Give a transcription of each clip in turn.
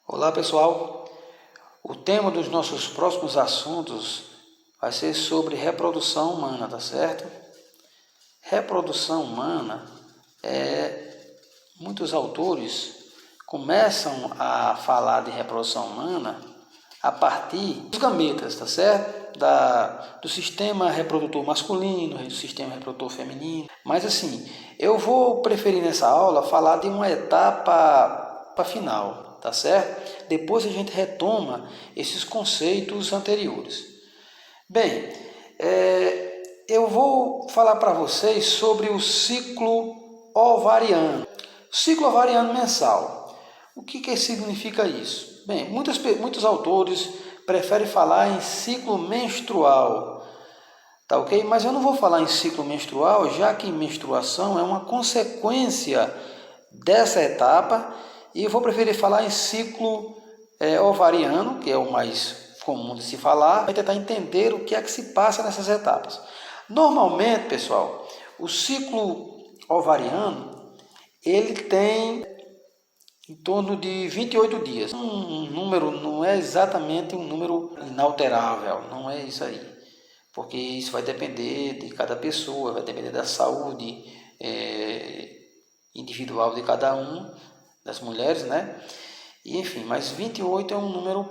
Olá pessoal, o tema dos nossos próximos assuntos vai ser sobre reprodução humana, tá certo? Reprodução humana, muitos autores começam a falar de reprodução humana a partir dos gametas, tá certo? Do sistema reprodutor masculino, do sistema reprodutor feminino. Mas assim, eu vou preferir nessa aula falar de uma etapa final, tá certo? Depois a gente retoma esses conceitos anteriores. Bem, eu vou falar para vocês sobre o ciclo ovariano. Ciclo ovariano mensal. O que significa isso? Bem, muitos autores preferem falar em ciclo menstrual, tá ok? Mas eu não vou falar em ciclo menstrual, já que menstruação é uma consequência dessa etapa, e eu vou preferir falar em ciclo ovariano, que é o mais comum de se falar, vai tentar entender o que é que se passa nessas etapas. Normalmente, pessoal, o ciclo ovariano, ele tem em torno de 28 dias. Um número não é exatamente um número inalterável, não é isso aí. Porque isso vai depender de cada pessoa, vai depender da saúde individual de cada um, das mulheres, né? E, enfim, mas 28 é um número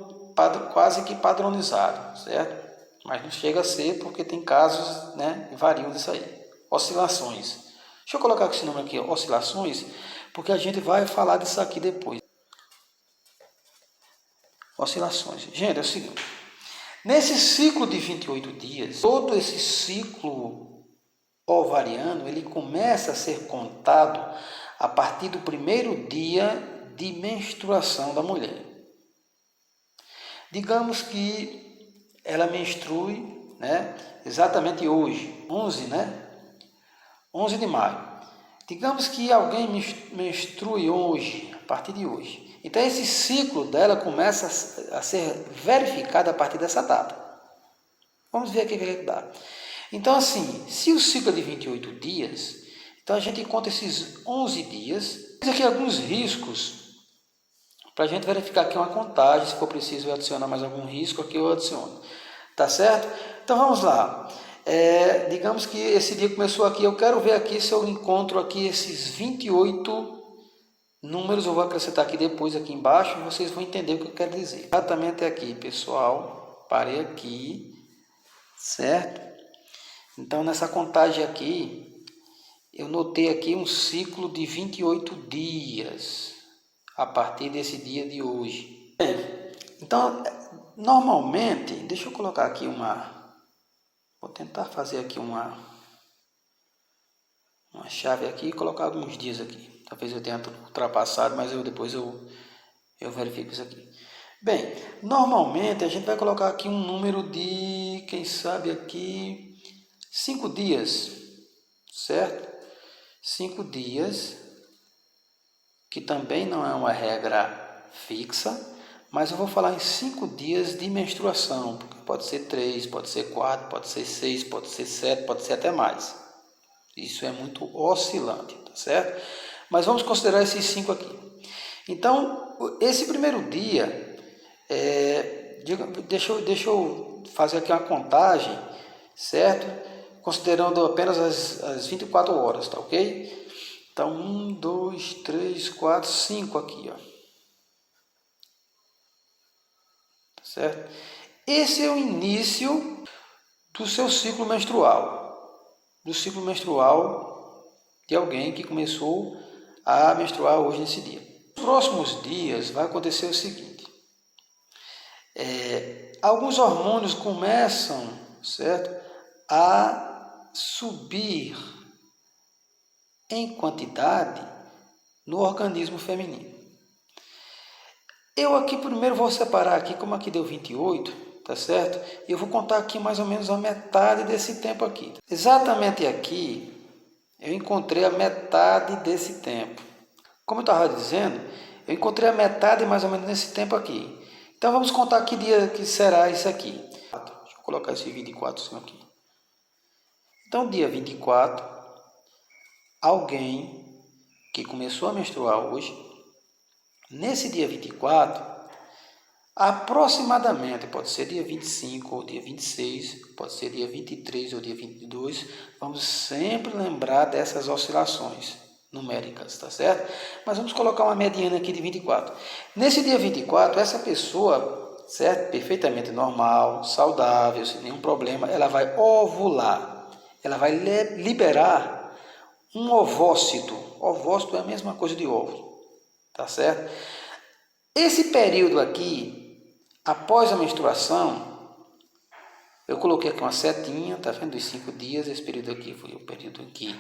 quase que padronizado, certo? Mas não chega a ser porque tem casos, né, que variam disso aí. Oscilações. Deixa eu colocar esse número aqui, oscilações, porque a gente vai falar disso aqui depois. Oscilações. Gente, é o seguinte. Nesse ciclo de 28 dias, todo esse ciclo ovariano, ele começa a ser contado a partir do primeiro dia de menstruação da mulher. Digamos que ela menstrue, né, exatamente hoje, 11 de maio. Digamos que alguém menstrue hoje, a partir de hoje. Então, esse ciclo dela começa a ser verificado a partir dessa data. Vamos ver aqui o que dá. Então, assim, se o ciclo é de 28 dias, então a gente conta esses 11 dias. Temos aqui alguns riscos para a gente verificar aqui uma contagem. Se for preciso eu adicionar mais algum risco, aqui eu adiciono. Tá certo? Então, vamos lá. Digamos que esse dia começou aqui, eu quero ver aqui se eu encontro aqui esses 28 números, eu vou acrescentar aqui depois, aqui embaixo, e vocês vão entender o que eu quero dizer. Exatamente aqui, pessoal, parei aqui, certo? Então, nessa contagem aqui, eu notei aqui um ciclo de 28 dias, a partir desse dia de hoje. Bem, então, normalmente, deixa eu colocar aqui vou tentar fazer aqui uma chave aqui e colocar alguns dias aqui. Talvez eu tenha ultrapassado, mas depois eu verifico isso aqui. Bem, normalmente a gente vai colocar aqui um número de, quem sabe aqui, 5 dias, certo? 5 dias, que também não é uma regra fixa, mas eu vou falar em 5 dias de menstruação, porque pode ser 3, pode ser 4, pode ser 6, pode ser 7, pode ser até mais. Isso é muito oscilante, tá certo? Mas vamos considerar esses 5 aqui. Então, esse primeiro dia, deixa eu fazer aqui uma contagem, certo? Considerando apenas as 24 horas, tá ok? Então, 1, 2, 3, 4, 5 aqui, ó. Tá certo? Esse é o início do seu ciclo menstrual. Do ciclo menstrual de alguém que começou a menstruar hoje nesse dia. Nos próximos dias vai acontecer o seguinte. Alguns hormônios começam, certo, a subir em quantidade no organismo feminino. Eu aqui primeiro vou separar aqui, como aqui deu 28, tá certo? E eu vou contar aqui mais ou menos a metade desse tempo aqui. Exatamente aqui, eu encontrei a metade desse tempo. Como eu estava dizendo, eu encontrei a metade mais ou menos nesse tempo aqui. Então, vamos contar que dia que será isso aqui. Deixa eu colocar esse 24 aqui. Então, dia 24, alguém que começou a menstruar hoje, nesse dia 24, Aproximadamente, pode ser dia 25 ou dia 26, pode ser dia 23 ou dia 22, vamos sempre lembrar dessas oscilações numéricas, tá certo? Mas vamos colocar uma mediana aqui de 24. Nesse dia 24, essa pessoa, certo? Perfeitamente normal, saudável, sem nenhum problema, ela vai ovular, ela vai liberar um ovócito. Ovócito é a mesma coisa de ovo, tá certo? Esse período aqui, após a menstruação, eu coloquei aqui uma setinha, tá vendo? Dos 5 dias, esse período aqui foi o período em que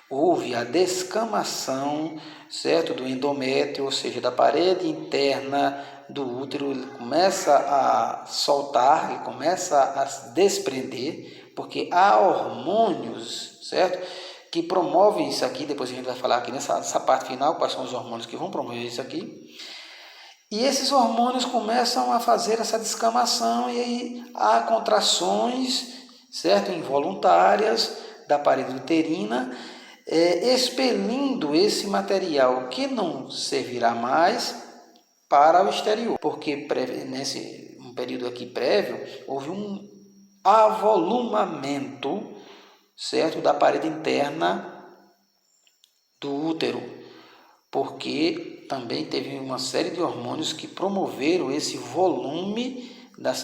houve a descamação, certo? Do endométrio, ou seja, da parede interna do útero, ele começa a soltar, ele começa a se desprender, porque há hormônios, certo? Que promovem isso aqui, depois a gente vai falar aqui nessa parte final, quais são os hormônios que vão promover isso aqui. E esses hormônios começam a fazer essa descamação e aí há contrações, certo? Involuntárias da parede uterina, expelindo esse material que não servirá mais para o exterior, porque nesse um período aqui prévio houve um avolumamento, certo? Da parede interna do útero, porque também teve uma série de hormônios que promoveram esse volume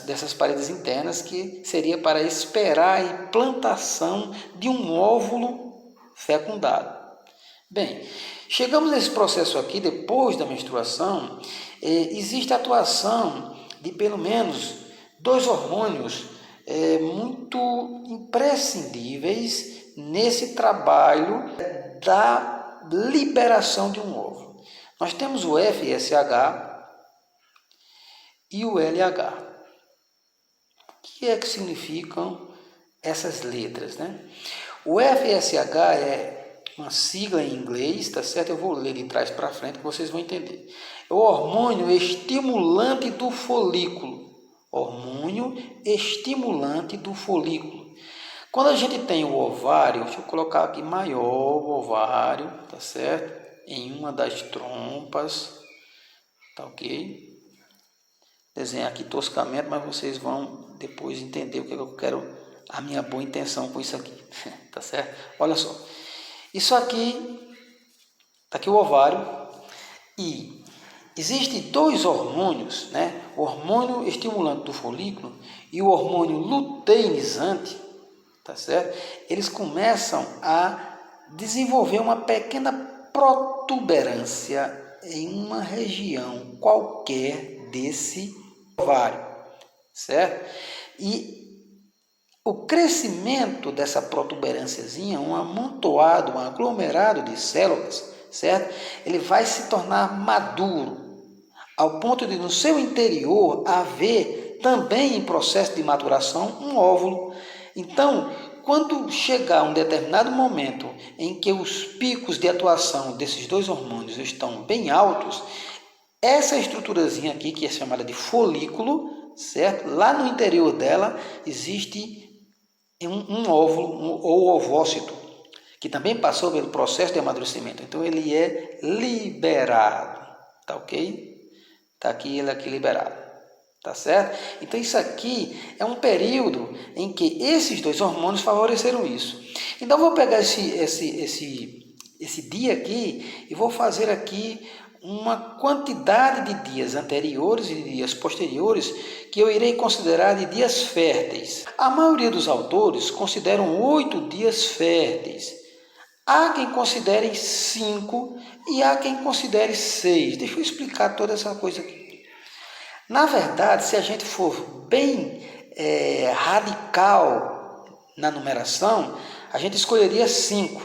dessas paredes internas, que seria para esperar a implantação de um óvulo fecundado. Bem, chegamos nesse processo aqui, depois da menstruação, existe a atuação de pelo menos 2 hormônios muito imprescindíveis nesse trabalho da liberação de um óvulo. Nós temos o FSH e o LH. O que é que significam essas letras, né? O FSH é uma sigla em inglês, tá certo? Eu vou ler de trás para frente que vocês vão entender. É o hormônio estimulante do folículo. Hormônio estimulante do folículo. Quando a gente tem o ovário, deixa eu colocar aqui maior o ovário, tá certo? Em uma das trompas, tá ok? Desenhar aqui toscamente, mas vocês vão depois entender o que eu quero, a minha boa intenção com isso aqui, tá certo? Olha só, isso aqui, tá aqui o ovário, e existem 2 hormônios, né? O hormônio estimulante do folículo e o hormônio luteinizante, tá certo? Eles começam a desenvolver uma pequena protuberância em uma região qualquer desse ovário, certo? E o crescimento dessa protuberânciazinha, um amontoado, um aglomerado de células, certo? Ele vai se tornar maduro, ao ponto de no seu interior haver também em processo de maturação um óvulo. Então, quando chegar um determinado momento em que os picos de atuação desses 2 hormônios estão bem altos, essa estruturazinha aqui, que é chamada de folículo, certo? Lá no interior dela existe um óvulo, ou ovócito, que também passou pelo processo de amadurecimento. Então, ele é liberado, tá ok? Tá aqui, ele aqui liberado, tá certo? Então, isso aqui é um período em que esses 2 hormônios favoreceram isso. Então, vou pegar esse dia aqui e vou fazer aqui uma quantidade de dias anteriores e de dias posteriores que eu irei considerar de dias férteis. A maioria dos autores consideram 8 dias férteis. Há quem considere 5 e há quem considere 6. Deixa eu explicar toda essa coisa aqui. Na verdade, se a gente for bem radical na numeração, a gente escolheria 5.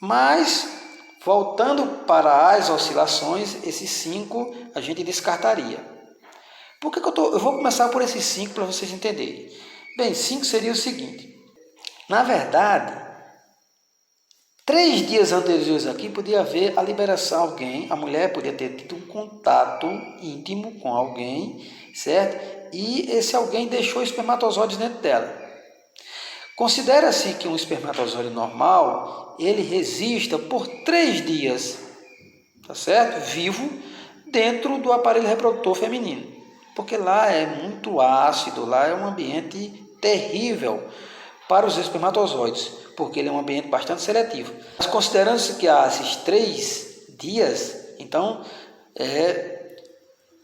Mas, voltando para as oscilações, esses 5 a gente descartaria. Por que eu vou começar por esses 5 para vocês entenderem. Bem, 5 seria o seguinte. Na verdade, 3 dias anteriores aqui podia haver a liberação de alguém, a mulher podia ter tido um contato íntimo com alguém, certo? E esse alguém deixou espermatozoides dentro dela. Considera-se que um espermatozoide normal, ele resista por 3 dias, tá certo? Vivo, dentro do aparelho reprodutor feminino. porque lá é muito ácido, lá é um ambiente terrível para os espermatozoides, porque ele é um ambiente bastante seletivo. Mas considerando-se que há esses 3 dias, então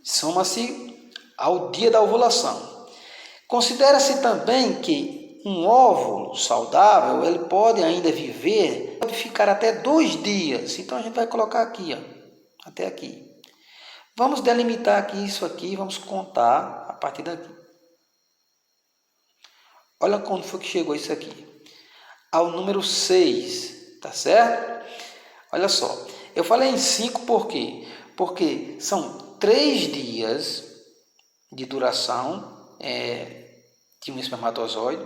soma-se ao dia da ovulação. Considera-se também que um óvulo saudável, ele pode ainda viver, pode ficar até 2 dias. Então a gente vai colocar aqui, ó, até aqui. Vamos delimitar aqui isso aqui, vamos contar a partir daqui. Olha quando foi que chegou isso aqui. Ao número 6, tá certo? Olha só, eu falei em 5 por quê? Porque são 3 dias de duração de um espermatozoide,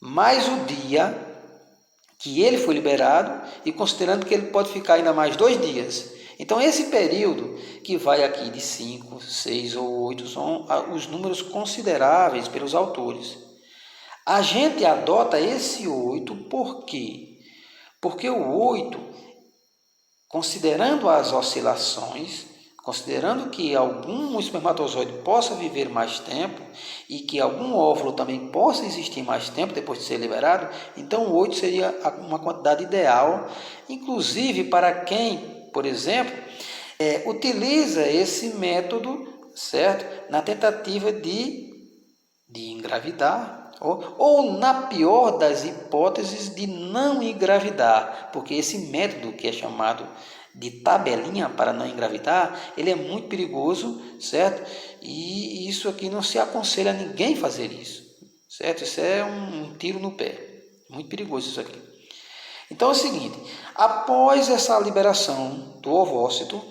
mais o dia que ele foi liberado e considerando que ele pode ficar ainda mais 2 dias. Então, esse período que vai aqui de 5, 6 ou 8 são os números consideráveis pelos autores. A gente adota esse 8 por quê? Porque o 8, considerando as oscilações, considerando que algum espermatozoide possa viver mais tempo e que algum óvulo também possa existir mais tempo depois de ser liberado, então o 8 seria uma quantidade ideal, inclusive para quem, por exemplo, utiliza esse método, certo? Na tentativa de engravidar, ou na pior das hipóteses de não engravidar, porque esse método que é chamado de tabelinha para não engravidar, ele é muito perigoso, certo? E isso aqui não se aconselha a ninguém fazer isso, certo? Isso é um tiro no pé, muito perigoso isso aqui. Então é o seguinte, após essa liberação do ovócito,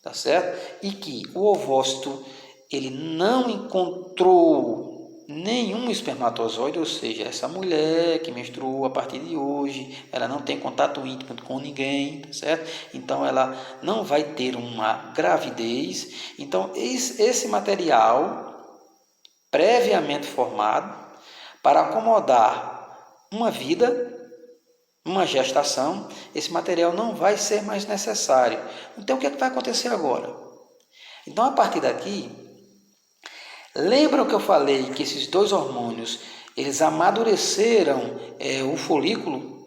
tá certo? E que o ovócito ele não encontrou nenhum espermatozoide, ou seja, essa mulher que menstruou a partir de hoje, ela não tem contato íntimo com ninguém, tá certo? Então ela não vai ter uma gravidez. Então esse material previamente formado para acomodar uma vida, uma gestação, esse material não vai ser mais necessário. Então o que é que vai acontecer agora? Então a partir daqui, lembram que eu falei que esses 2 hormônios, eles amadureceram o folículo?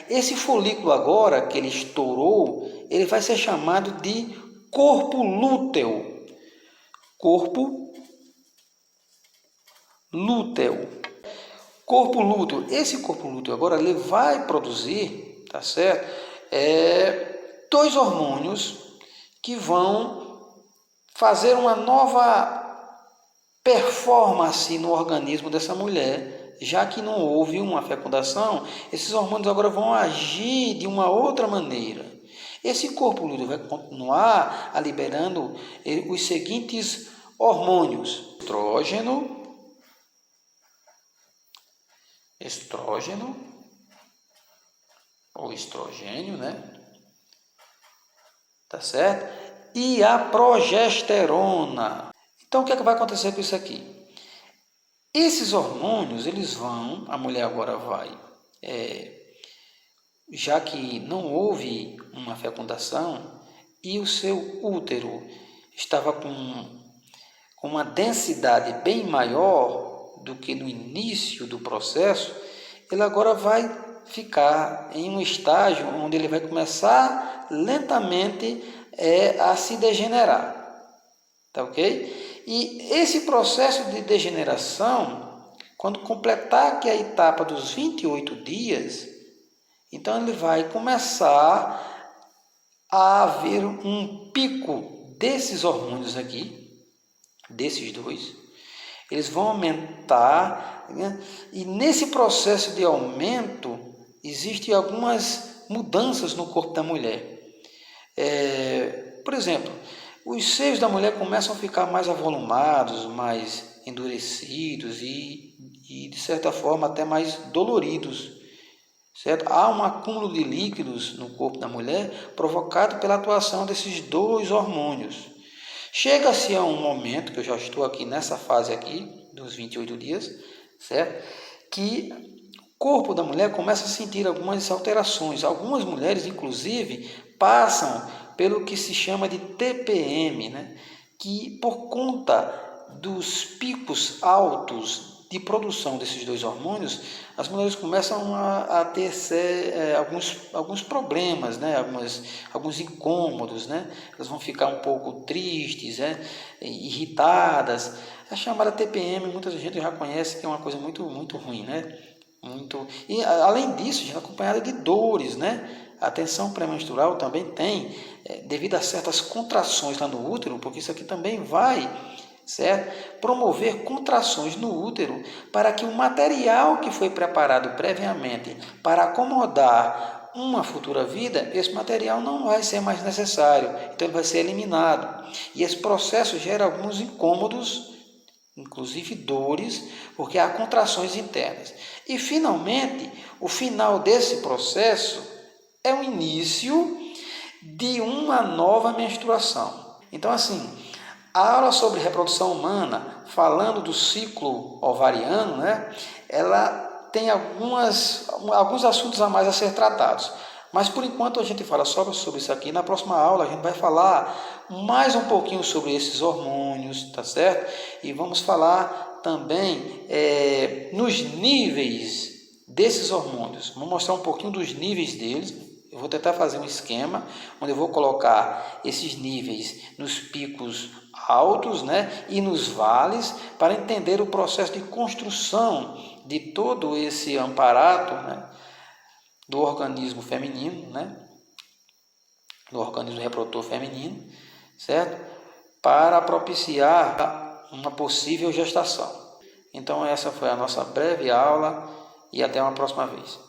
Esse folículo agora, que ele estourou, ele vai ser chamado de corpo lúteo. Corpo lúteo. Corpo lúteo. Esse corpo lúteo agora, ele vai produzir, tá certo? 2 hormônios que vão fazer uma nova performance no organismo dessa mulher, já que não houve uma fecundação, esses hormônios agora vão agir de uma outra maneira. Esse corpo lúteo vai continuar liberando os seguintes hormônios: estrógeno ou estrogênio, né? Tá certo? E a progesterona. Então, o que é que vai acontecer com isso aqui? Esses hormônios, eles vão, a mulher agora vai, já que não houve uma fecundação e o seu útero estava com uma densidade bem maior do que no início do processo, ele agora vai ficar em um estágio onde ele vai começar lentamente a se degenerar. Tá ok? E esse processo de degeneração, quando completar aqui a etapa dos 28 dias, então ele vai começar a haver um pico desses hormônios aqui, desses 2. Eles vão aumentar, né? E nesse processo de aumento, existem algumas mudanças no corpo da mulher. Por exemplo, os seios da mulher começam a ficar mais avolumados, mais endurecidos e de certa forma, até mais doloridos. Certo? Há um acúmulo de líquidos no corpo da mulher provocado pela atuação desses 2 hormônios. Chega-se a um momento, que eu já estou aqui nessa fase aqui, dos 28 dias, certo? Que o corpo da mulher começa a sentir algumas alterações. Algumas mulheres, inclusive, passam pelo que se chama de TPM, né? que, por conta dos picos altos de produção desses dois hormônios, as mulheres começam a ter alguns problemas, né? alguns incômodos, né? Elas vão ficar um pouco tristes, né? Irritadas. A chamada TPM, muita gente já conhece que é uma coisa muito, muito ruim, né? E além disso, já é acompanhada de dores, né? A tensão pré-menstrual também tem, devido a certas contrações lá no útero, porque isso aqui também vai, certo, promover contrações no útero para que o material que foi preparado previamente para acomodar uma futura vida, esse material não vai ser mais necessário, então ele vai ser eliminado. E esse processo gera alguns incômodos, inclusive dores, porque há contrações internas. E, finalmente, o final desse processo é o início de uma nova menstruação. Então, assim, a aula sobre reprodução humana, falando do ciclo ovariano, né, ela tem alguns assuntos a mais a ser tratados. Mas, por enquanto, a gente fala só sobre isso aqui. Na próxima aula, a gente vai falar mais um pouquinho sobre esses hormônios, tá certo? E vamos falar também nos níveis desses hormônios. Vou mostrar um pouquinho dos níveis deles. Eu vou tentar fazer um esquema onde eu vou colocar esses níveis nos picos altos, né, e nos vales, para entender o processo de construção de todo esse aparato, né, do organismo feminino, né, do organismo reprodutor feminino, certo? Para propiciar uma possível gestação. Então essa foi a nossa breve aula e até uma próxima vez.